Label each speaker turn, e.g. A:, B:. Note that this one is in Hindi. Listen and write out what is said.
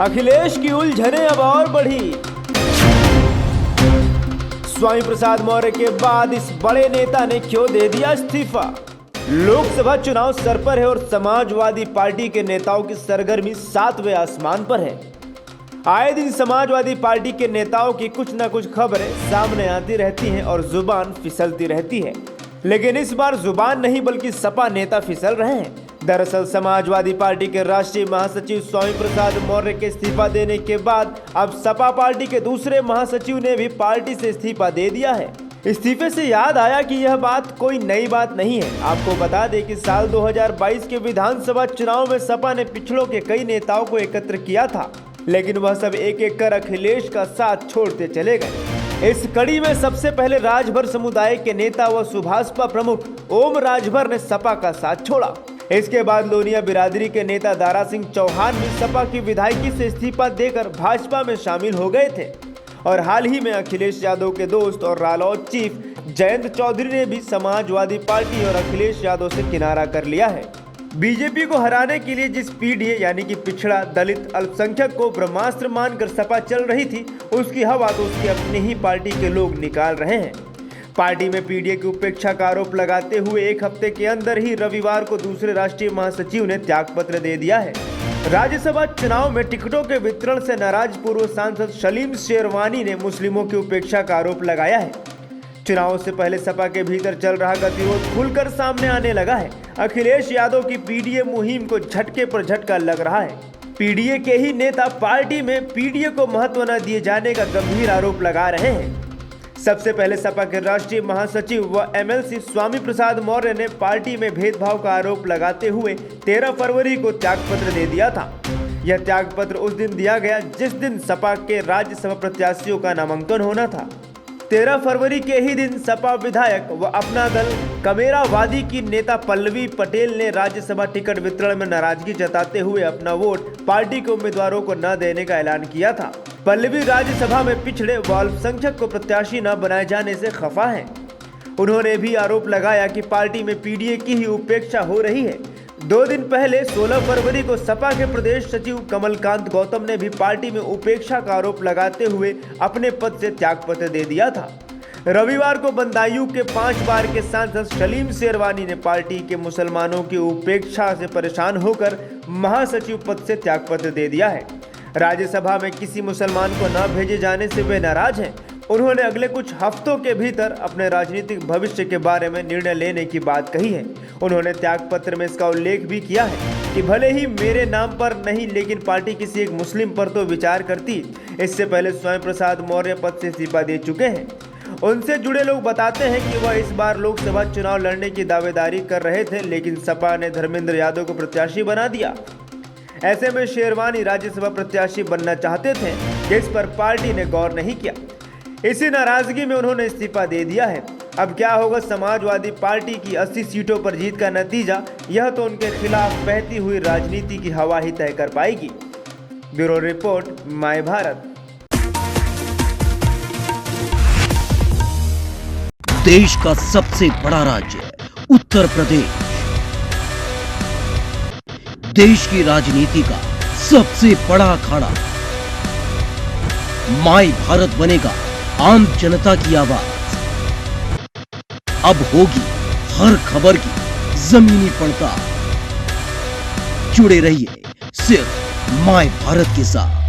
A: अखिलेश की उलझने अब और बढ़ी। स्वामी प्रसाद मौर्य के बाद इस बड़े नेता ने क्यों दे दिया इस्तीफा? लोकसभा चुनाव सर पर है और समाजवादी पार्टी के नेताओं की सरगर्मी 7वें आसमान पर है। आए दिन समाजवादी पार्टी के नेताओं की कुछ न कुछ खबरें सामने आती रहती हैं और जुबान फिसलती रहती है, लेकिन इस बार जुबान नहीं बल्कि सपा नेता फिसल रहे हैं। दरअसल समाजवादी पार्टी के राष्ट्रीय महासचिव स्वामी प्रसाद मौर्य के इस्तीफा देने के बाद अब सपा पार्टी के दूसरे महासचिव ने भी पार्टी से इस्तीफा दे दिया है। इस्तीफे से याद आया कि यह बात कोई नई बात नहीं है। आपको बता दें कि साल 2022 के विधानसभा चुनाव में सपा ने पिछड़ों के कई नेताओं को एकत्र किया था, लेकिन वह सब एक एक कर अखिलेश का साथ छोड़ते चले गए। इस कड़ी में सबसे पहले राजभर समुदाय के नेता व सुभाषपा प्रमुख ओम राजभर ने सपा का साथ छोड़ा। इसके बाद लोनिया बिरादरी के नेता दारा सिंह चौहान भी सपा की विधायकी से इस्तीफा देकर भाजपा में शामिल हो गए थे और हाल ही में अखिलेश यादव के दोस्त और रालोद चीफ जयंत चौधरी ने भी समाजवादी पार्टी और अखिलेश यादव से किनारा कर लिया है। बीजेपी को हराने के लिए जिस पीडीए यानी कि पिछड़ा दलित अल्पसंख्यक को ब्रह्मास्त्र मानकर सपा चल रही थी, उसकी हवा तो उसकी अपनी ही पार्टी के लोग निकाल रहे हैं। पार्टी में पीडीए की उपेक्षा का आरोप लगाते हुए एक हफ्ते के अंदर ही रविवार को दूसरे राष्ट्रीय महासचिव ने त्यागपत्र दे दिया है। राज्यसभा चुनाव में टिकटों के वितरण से नाराज पूर्व सांसद सलीम शेरवानी ने मुस्लिमों की उपेक्षा का आरोप लगाया है। चुनाव से पहले सपा के भीतर चल रहा गतिरोध खुलकर सामने आने लगा है। अखिलेश यादव की पीडीए मुहिम को झटके पर झटका लग रहा है। पीडीए के ही नेता पार्टी में पीडीए को महत्व न दिए जाने का गंभीर आरोप लगा रहे हैं। सबसे पहले सपा के राष्ट्रीय महासचिव व एमएलसी स्वामी प्रसाद मौर्य ने पार्टी में भेदभाव का आरोप लगाते हुए 13 फरवरी को त्यागपत्र दे दिया था। यह त्यागपत्र उस दिन दिया गया जिस दिन सपा के राज्यसभा प्रत्याशियों का नामांकन होना था। 13 फरवरी के ही दिन सपा विधायक व अपना दल कमेरावादी की नेता पल्लवी पटेल ने राज्यसभा टिकट वितरण में नाराजगी जताते हुए अपना वोट पार्टी के उम्मीदवारों को न देने का ऐलान किया था। पल्लवी राज्यसभा में पिछड़े व अल्पसंख्यक को प्रत्याशी न बनाए जाने से खफा हैं। उन्होंने भी आरोप लगाया कि पार्टी में पीडीए की ही उपेक्षा हो रही है। 2 दिन पहले 16 फरवरी को सपा के प्रदेश सचिव कमलकांत गौतम ने भी पार्टी में उपेक्षा का आरोप लगाते हुए अपने पद से त्यागपत्र दे दिया था। रविवार को बदायूं के 5 बार के सांसद सलीम शेरवानी ने पार्टी के मुसलमानों की उपेक्षा से परेशान होकर महासचिव पद से त्यागपत्र दे दिया है। राज्यसभा में किसी मुसलमान को न भेजे जाने से वे नाराज हैं। उन्होंने अगले कुछ हफ्तों के भीतर अपने राजनीतिक भविष्य के बारे में निर्णय लेने की बात कही है। उन्होंने त्यागपत्र में इसका उल्लेख भी किया है कि भले ही मेरे नाम पर नहीं, लेकिन पार्टी किसी एक मुस्लिम पर तो विचार करती। इससे पहले स्वामी प्रसाद मौर्य पद से इस्तीफा दे चुके हैं। उनसे जुड़े लोग बताते हैं कि वह इस बार लोकसभा चुनाव लड़ने की दावेदारी कर रहे थे, लेकिन सपा ने धर्मेंद्र यादव को प्रत्याशी बना दिया। ऐसे में शेरवानी राज्यसभा प्रत्याशी बनना चाहते थे, जिस पर पार्टी ने गौर नहीं किया। इसी नाराजगी में उन्होंने इस्तीफा दे दिया है। अब क्या होगा समाजवादी पार्टी की 80 सीटों पर जीत का नतीजा, यह तो उनके खिलाफ बहती हुई राजनीति की हवा ही तय कर पाएगी। Bureau report, my Bharat.
B: देश का सबसे बड़ा राज्य उत्तर प्रदेश, देश की राजनीति का सबसे बड़ा अखाड़ा। माय भारत बनेगा आम जनता की आवाज। अब होगी हर खबर की जमीनी पड़ताल। जुड़े रहिए सिर्फ माय भारत के साथ।